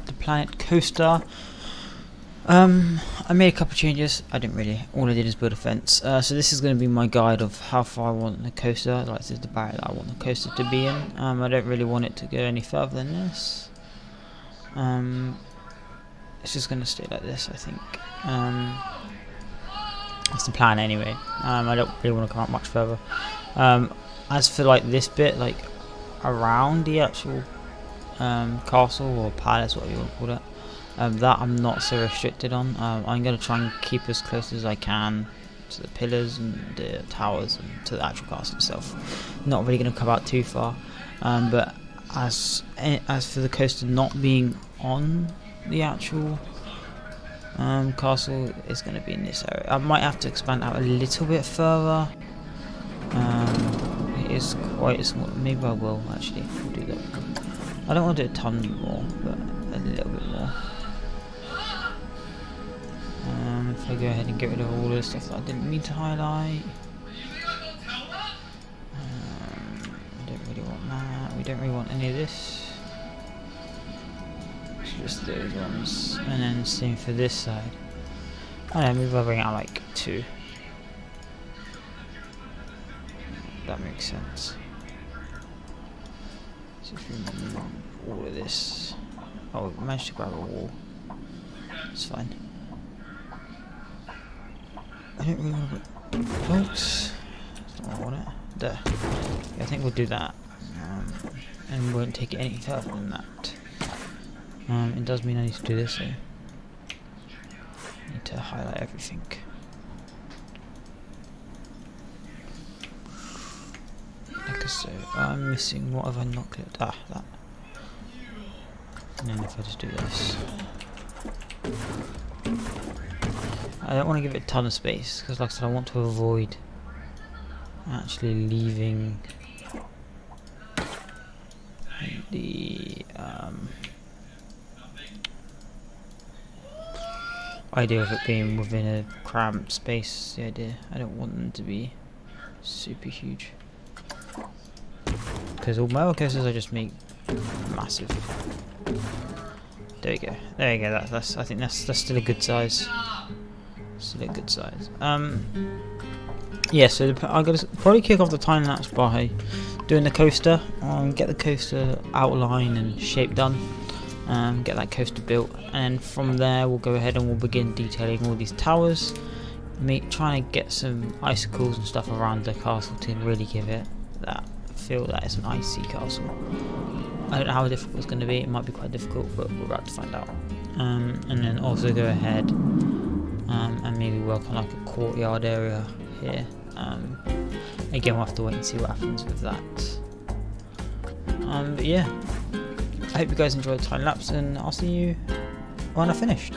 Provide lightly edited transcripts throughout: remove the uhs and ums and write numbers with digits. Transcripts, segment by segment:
The Planet Coaster. I made a couple of changes. I didn't really. All I did is build a fence. So this is going to be my guide of how far I want the coaster. Like this is the barrier that I want the coaster to be in. I don't really want it to go any further than this. It's just going to stay like this, I think. That's the plan anyway. I don't really want to come up much further. As for like this bit, like around the actual castle or palace, whatever you want to call it. That I'm not so restricted on. I'm going to try and keep as close as I can to the pillars and the towers and to the actual castle itself. Not really going to come out too far. But as for the coaster not being on the actual castle, it's going to be in this area. I might have to expand out a little bit further. It is quite small. Maybe I will actually do that. I don't want to do a ton more, but a little bit more. If I go ahead and get rid of all the stuff that I didn't mean to highlight. I don't really want that. We don't really want any of this. It's just those ones. And then same for this side. I don't know, maybe I'll bring out like 2. That makes sense. So if we remove all of this. Oh, we managed to grab a wall. It's fine. I don't really want to put bolts. That's not what I want it. There. Yeah, I think we'll do that. And we won't take it any further than that. It does mean I need to do this, so I need to highlight everything. Like so. I'm missing, what have I not clicked? Ah, that. And then if I just do this. I don't want to give it a ton of space because, like I said, I want to avoid actually leaving the idea of it being within a cramped space. The idea, I don't want them to be super huge because all my other coasters I just make massive. There we go. There you go. That's. I think that's still a good size. Still a good size. Yeah. So I'm gonna probably kick off the time lapse by doing the coaster. Get the coaster outline and shape done. Get that coaster built, and from there we'll go ahead and we'll begin detailing all these towers. Trying to get some icicles and stuff around the castle to really give it that feel that it's an icy castle. I don't know how difficult it's going to be. It might be quite difficult, but we're about to find out. And then also go ahead and maybe work on like a courtyard area here. Again, we'll have to wait and see what happens with that. But yeah, I hope you guys enjoyed the time lapse, and I'll see you when I finished.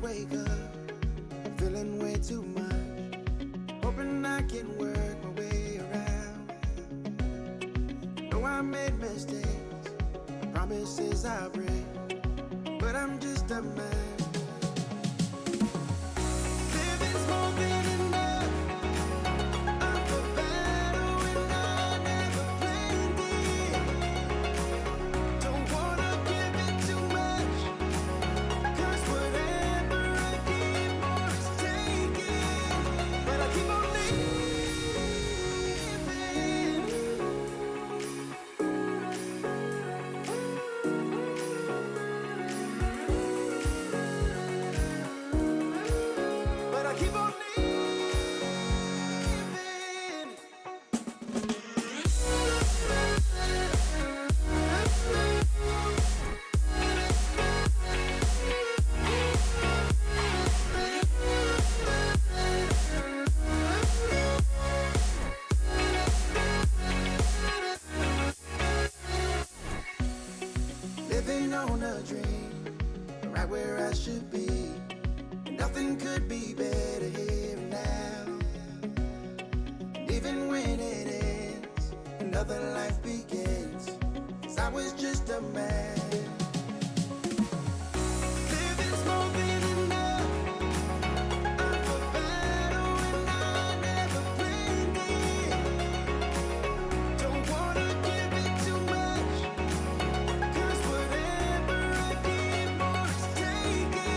wake up feeling way too much, hoping I can work my way around. Know I made mistakes, promises I break, but I'm just a man. Living's more than enough. I'm for better when I never planned it. Don't wanna give it too much, 'cause whatever I give more is taken. But I keep on but I keep on living on a dream, right where I should be. Nothing could be better here and now. And even when it ends, another life begins. 'Cause I was just a man. Living's more than enough. I'm for better when I never planned it. Don't wanna give it too much, 'cause whatever I give more is taken.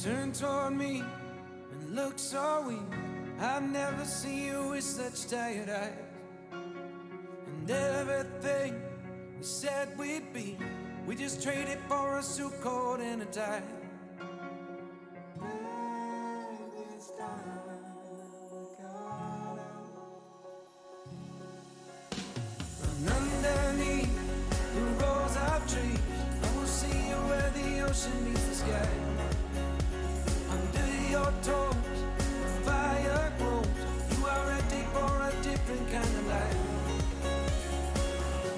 turn toward me and look so weak. I've never seen you with such tired eyes. And everything we said we'd be, we just traded for a suit coat and a tie. Baby, it's time, God, and underneath the rows of trees, I will see you where the ocean meets the sky. Under your toes, the fire grows. You are ready for a different kind of life.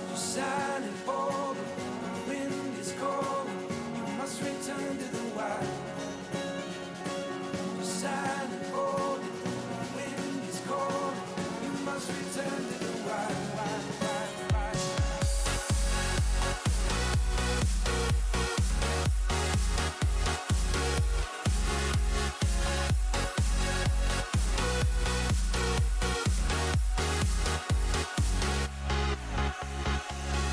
You're silent for the wind is cold. You must return to the wild. You're silent for the wind is cold. You must return to the wild.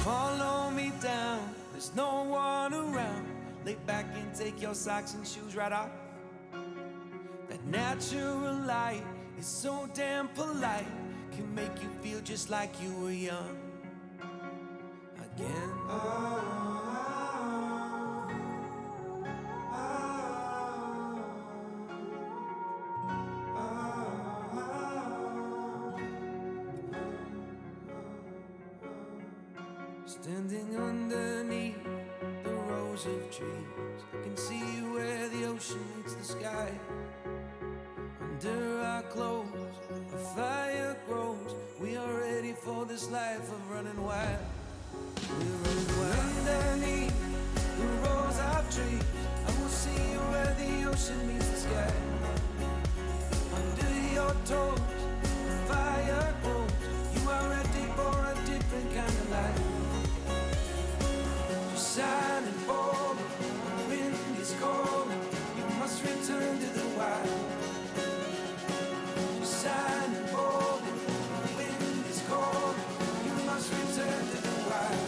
Follow me down, there's no one around. Lay back and take your socks and shoes right off. That natural light is so damn polite, can make you feel just like you were young again. Standing underneath the rows of trees, I can see where the ocean meets the sky. Under our clothes, a fire grows. We are ready for this life of running wild. We're running wild. Underneath the rows of trees, I will see you where the ocean meets the sky. Under your toes, the fire grows. You are ready for a different kind of life. Silent for the wind is cold. You must return to the wild. Silent for the wind is cold. You must return to the wild.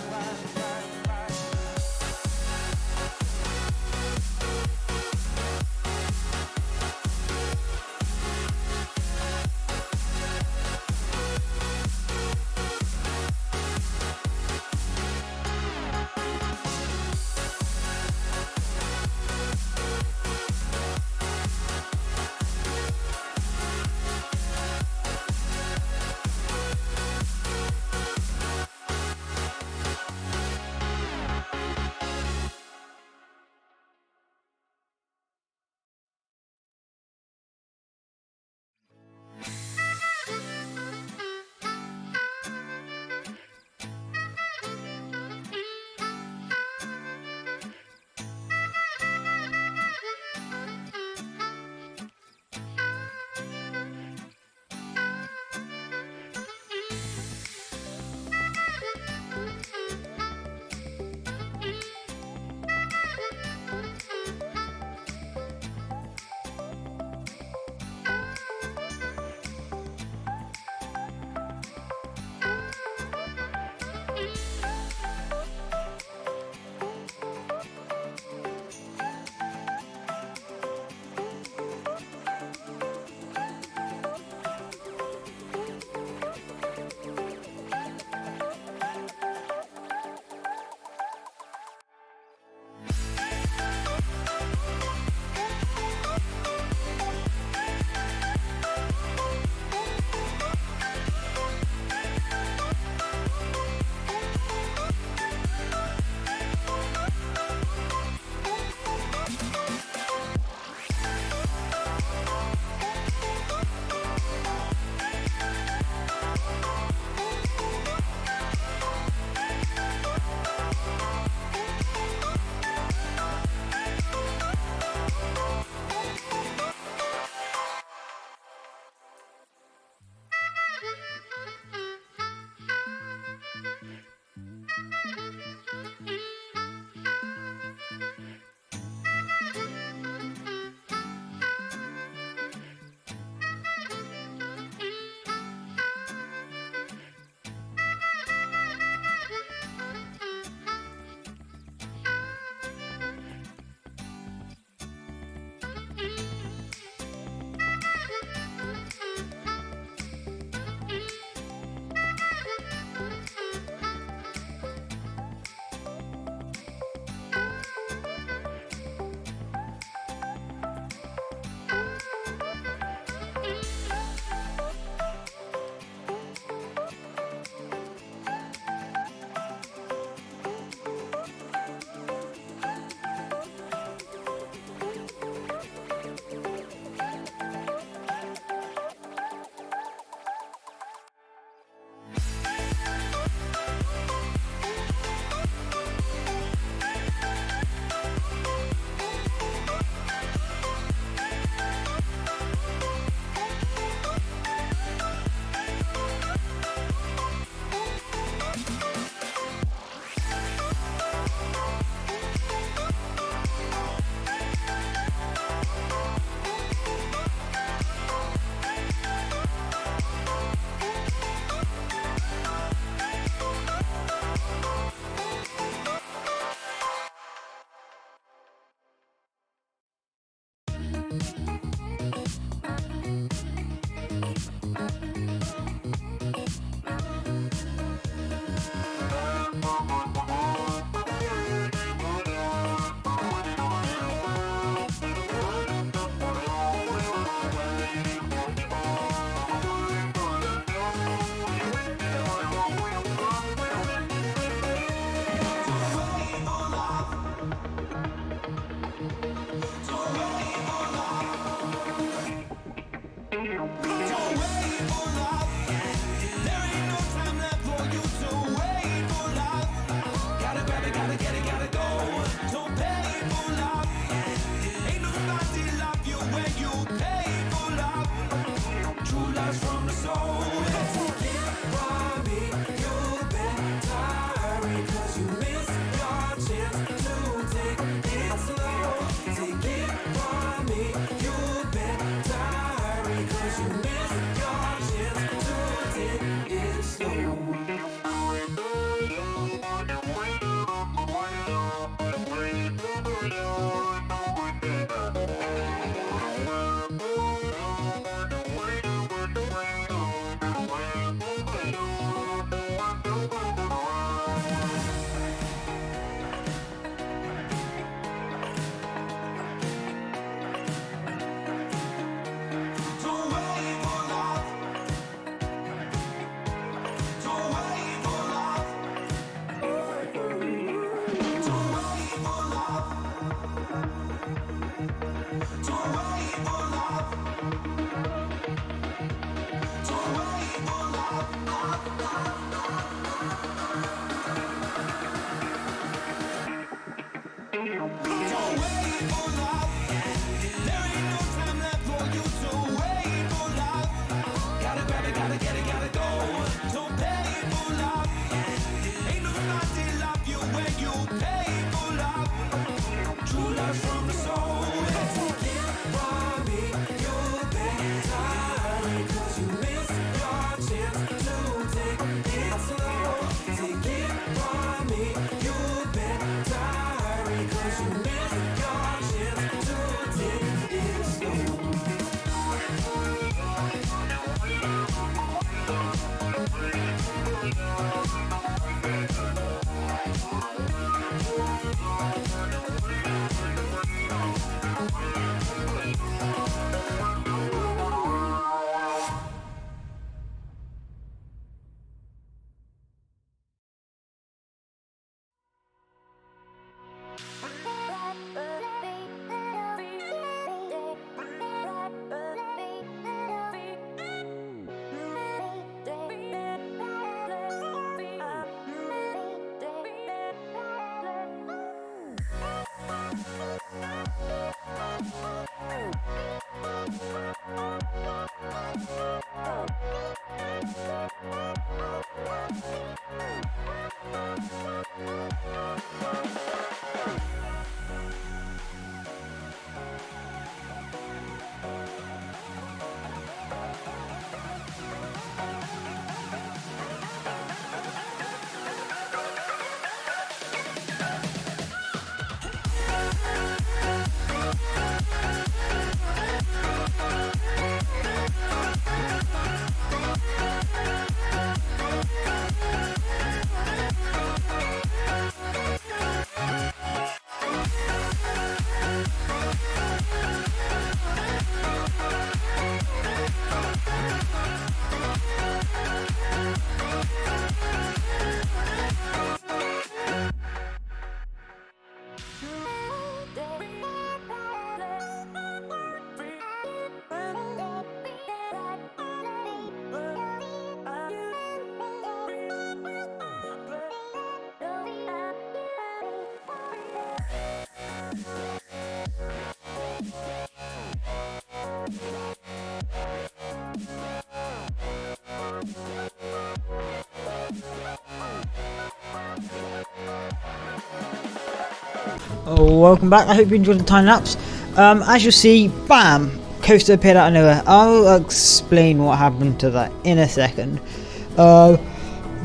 Oh, welcome back. I hope you enjoyed the time lapse. As you'll see, bam, coaster appeared out of nowhere. I'll explain what happened to that in a second.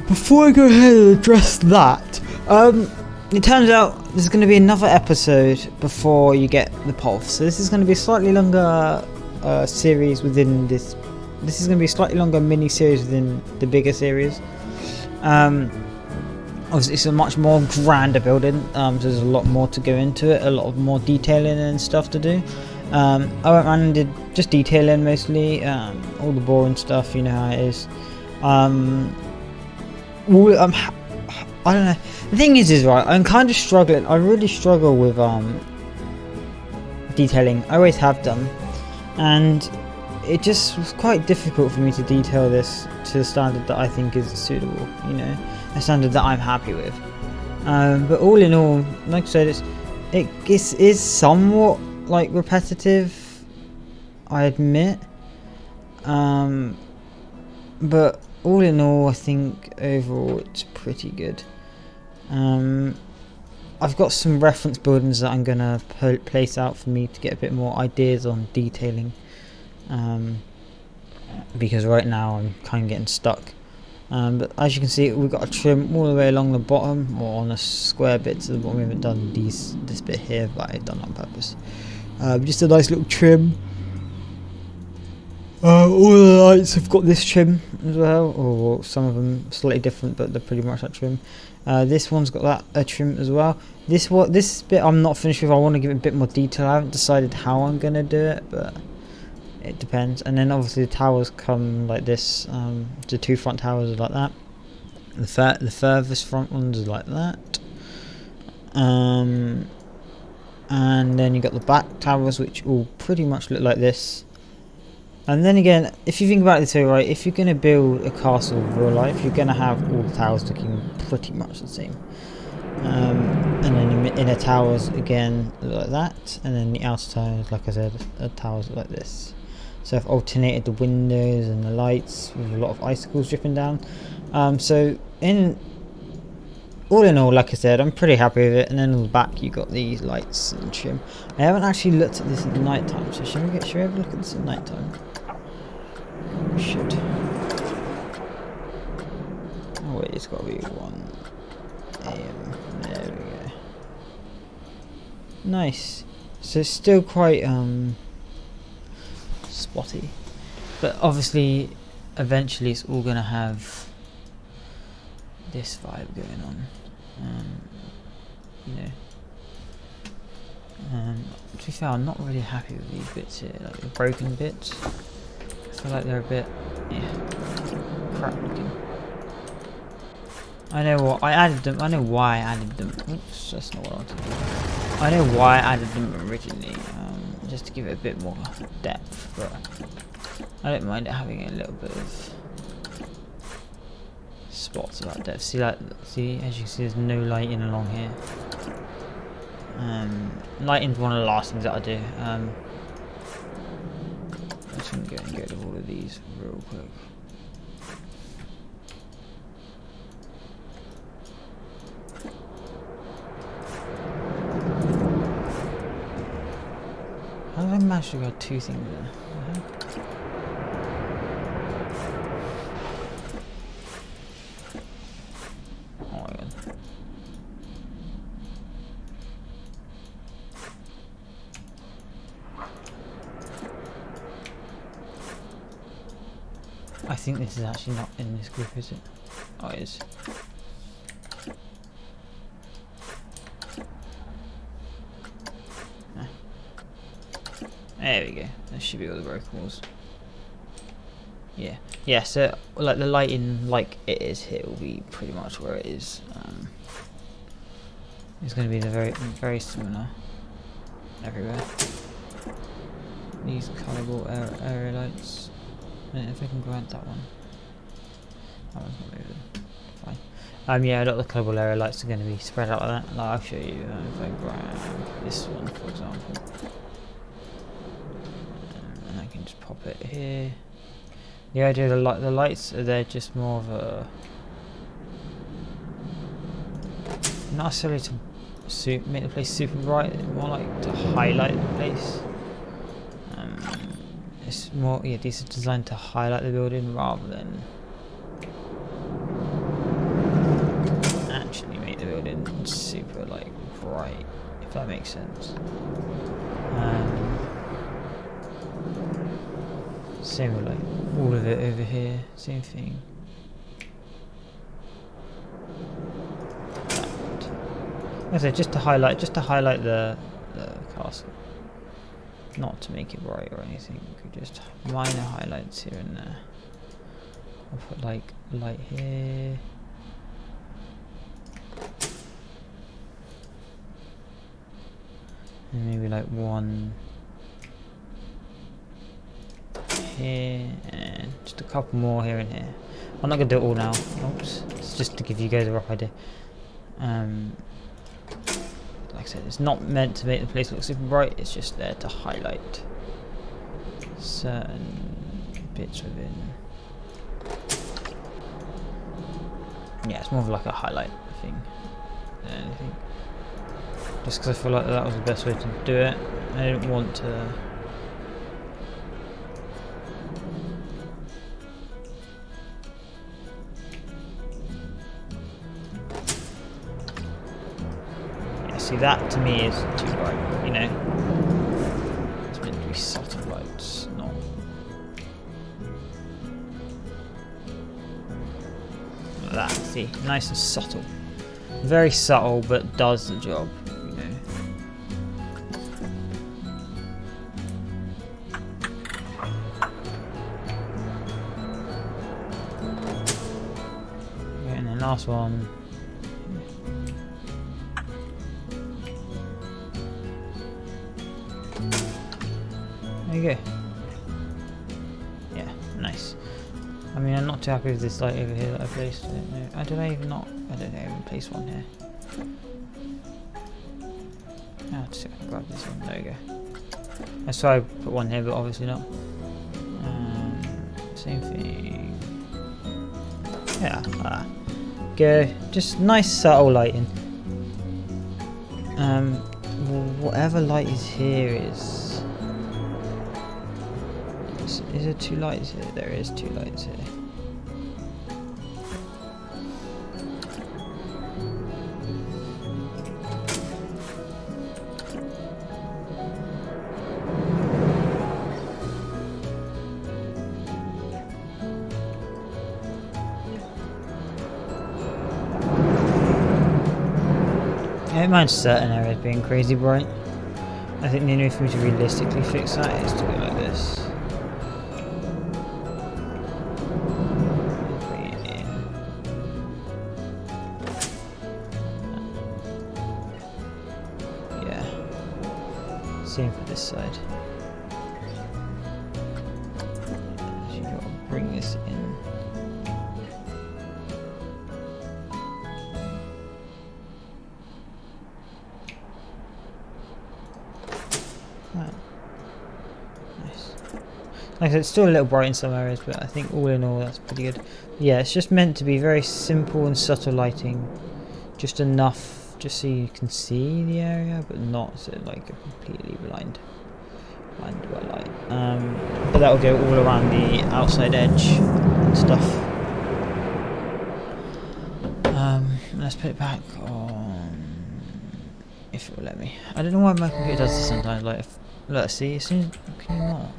Before I go ahead and address that, it turns out there's going to be another episode before you get the pulse. So this is going to be a slightly longer series within this. This is going to be a slightly longer mini series within the bigger series. Obviously, it's a much more grander building, so there's a lot more to go into it, a lot of more detailing and stuff to do. I went around and did just detailing mostly, all the boring stuff, you know how it is. I don't know. The thing is right, I'm kind of struggling. I really struggle with detailing. I always have done, and it just was quite difficult for me to detail this to the standard that I think is suitable. You know, a standard that I'm happy with. But all in all, like I said, it is somewhat like repetitive, I admit. But all in all, I think overall it's pretty good. I've got some reference buildings that I'm gonna place out for me to get a bit more ideas on detailing. because right now I'm kind of getting stuck. But as you can see, we've got a trim all the way along the bottom, or on a square bit to the bottom. We haven't done this bit here, but I've done it on purpose. Just a nice little trim. All the lights have got this trim as well, or some of them slightly different, but they're pretty much that trim. This one's got that trim as well. This bit I'm not finished with. I want to give it a bit more detail. I haven't decided how I'm gonna do it, but it depends. And then obviously the towers come like this. The two front towers are like that. The furthest front ones are like that. And then you got the back towers, which all pretty much look like this. And then again, if you think about it this way, right, if you're going to build a castle in real life, you're going to have all the towers looking pretty much the same. And then the inner towers again look like that, and then the outer towers, like I said, the towers look like this. So I've alternated the windows and the lights with a lot of icicles dripping down. So all in all, like I said, I'm pretty happy with it. And then on the back you got these lights and trim. I haven't actually looked at this at night time, so should we have a look at this at night time? We should. Oh wait, it's got to be 1 AM. There we go. Nice. So it's still quite spotty, but obviously eventually it's all gonna have this vibe going on. You know, to be fair, I'm not really happy with these bits here, like the broken bits. I feel like they're a bit crap looking. I know what I added them. I know why I added them. Oops, that's not what I wanted to do. I know why I added them originally, just to give it a bit more depth. But I don't mind it having a little bit of spots of that depth. See, as you can see, there's no lighting along here. Lighting's one of the last things that I do. I'm just gonna go and get rid of all of these real quick. How did I manage to get 2 things there? Oh my god. I think this is actually not in this group, is it? Oh, it is. There we go. That should be all the broken walls. Yeah. So like the lighting, like it is here, will be pretty much where it is. It's going to be the very similar everywhere. These colourable area lights. I don't know if I can grant that one. That one's not moving. Fine. Yeah, a lot of the colourable area lights are going to be spread out like that. Like I'll show you if I grab this one, for example. And I can just pop it here. The idea of the lights are there just more of a, not necessarily to make the place super bright, more like to highlight the place. It's more, these are designed to highlight the building rather than actually make the building super like bright, if that makes sense. Same with like all of it over here, same thing. Like I said, just to highlight the castle, not to make it bright or anything. We could just minor highlights here and there. I'll put like light here. And maybe like one here, and just a couple more here and here. I'm not going to do it all now. Oops. It's just to give you guys a rough idea. Like I said, it's not meant to make the place look super bright, it's just there to highlight certain bits within. Yeah, it's more of like a highlight thing than anything. Just because I feel like that was the best way to do it. I didn't want to See, that to me is too bright, you know. It's meant to be subtle lights, not. Like that, see, nice and subtle. Very subtle, but does the job, you know. Okay, and then last one. There you go. Yeah, nice. I mean, I'm not too happy with this light over here that I placed. I don't know. I don't know. I even place one here. Oh, just grab this one. There we go. I saw I put one here, but obviously not. Same thing. Yeah. Go. Just nice subtle lighting. Whatever light is here is. Is there 2 lights here? There is 2 lights here. I don't mind certain areas being crazy bright. I think the only way for me to realistically fix that is to go like this. Bring it in. Yeah. Same for this side. So you gotta bring this in. Like I said, it's still a little bright in some areas, but I think all in all that's pretty good. Yeah, it's just meant to be very simple and subtle lighting. Just enough just so you can see the area, but not so like you're completely blinded by light. But that will go all around the outside edge and stuff. Let's put it back on, if it will let me. I don't know why my computer does this sometimes. Like, let's see, as soon as can you not?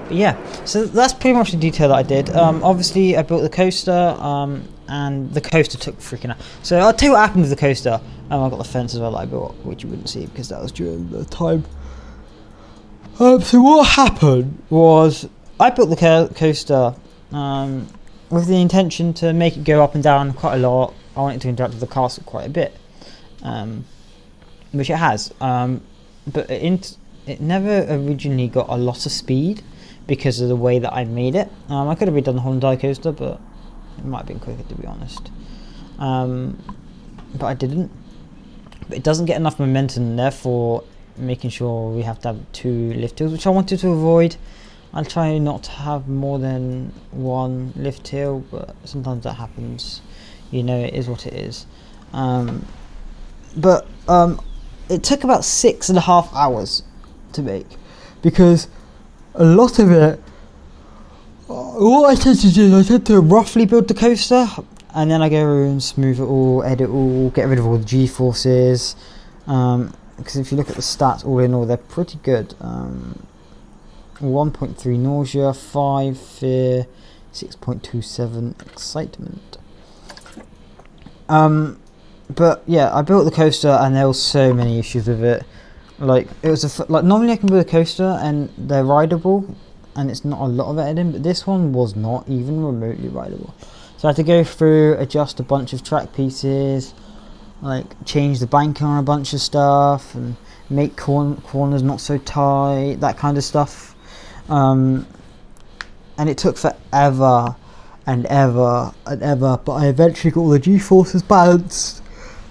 But yeah, so that's pretty much the detail that I did. Obviously I built the coaster, and the coaster took freaking out. So I'll tell you what happened with the coaster. I got the fence as well that I built, which you wouldn't see because that was during the time. So what happened was I built the coaster with the intention to make it go up and down quite a lot. I want it to interact with the castle quite a bit, which it has. But it never originally got a lot of speed because of the way that I made it. I could have redone the whole entire coaster, but it might have been quicker, to be honest. But I didn't. But it doesn't get enough momentum, therefore making sure we have to have 2 lift hills, which I wanted to avoid. I'll try not to have more than 1 lift hill, but sometimes that happens. You know, it is what it is. But it took about 6.5 hours to make, because a lot of it, what I tend to do is I tend to roughly build the coaster, and then I go and smooth it all, edit all, get rid of all the G-forces, because if you look at the stats all in all, they're pretty good. 1.3 nausea, 5 fear, 6.27 excitement. But yeah, I built the coaster and there were so many issues with it. Like, it was like normally I can build a coaster and they're rideable and it's not a lot of editing, but this one was not even remotely rideable. So I had to go through, adjust a bunch of track pieces, like change the banking on a bunch of stuff and make corners not so tight, that kind of stuff. And it took forever and ever and ever, but I eventually got all the G-forces balanced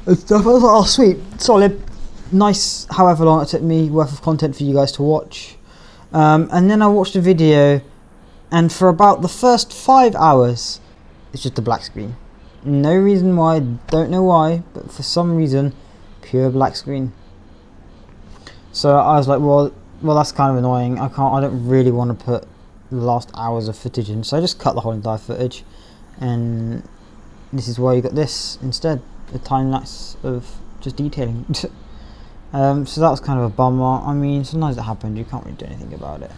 and stuff. I was like, oh sweet, solid, nice, however long it took me worth of content for you guys to watch. And then I watched a video, and for about the first 5 hours it's just a black screen. No reason why, don't know why, but for some reason pure black screen. So I was like, well that's kind of annoying. I don't really want to put the last hours of footage in, so I just cut the whole entire footage and this is why you got this instead, a time lapse of just detailing. So that was kind of a bummer. I mean, sometimes it happened, you can't really do anything about it.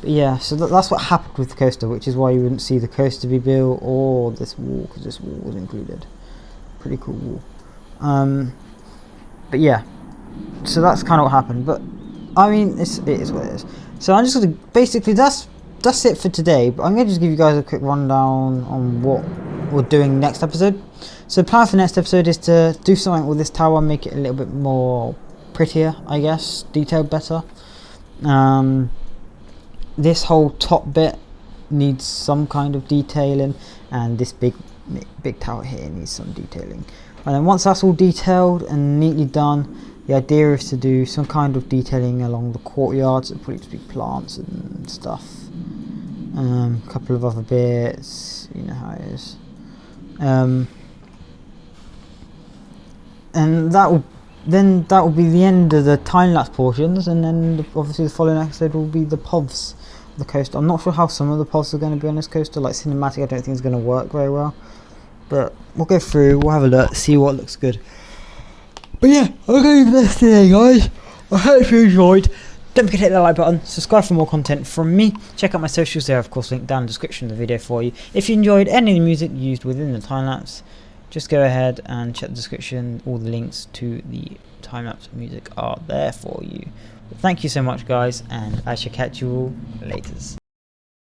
But yeah, so that's what happened with the coaster, which is why you wouldn't see the coaster be built or this wall, because this wall was included. Pretty cool wall. But yeah, so that's kind of what happened. But I mean, it is what it is. So I'm just gonna basically that's it for today. But I'm gonna just give you guys a quick rundown on what we're doing next episode. So the plan for next episode is to do something with this tower, make it a little bit more prettier, I guess, detailed better. This whole top bit needs some kind of detailing, and this big tower here needs some detailing. And then once that's all detailed and neatly done, the idea is to do some kind of detailing along the courtyards, so probably just be plants and stuff. A couple of other bits, you know how it is. And that will be the end of the time lapse portions, and then obviously the following episode will be the POVs of the coaster. I'm not sure how some of the POVs are going to be on this coaster, like cinematic. I don't think it's going to work very well, but we'll go through, we'll have a look, see what looks good. But yeah, I'm going to leave this today, guys. I hope you enjoyed. Don't forget to hit the like button, subscribe for more content from me. Check out my socials, there of course linked down in the description of the video for you. If you enjoyed any of the music used within the time lapse, just go ahead and check the description. All the links to the time lapse music are there for you. But thank you so much, guys, and I shall catch you all later.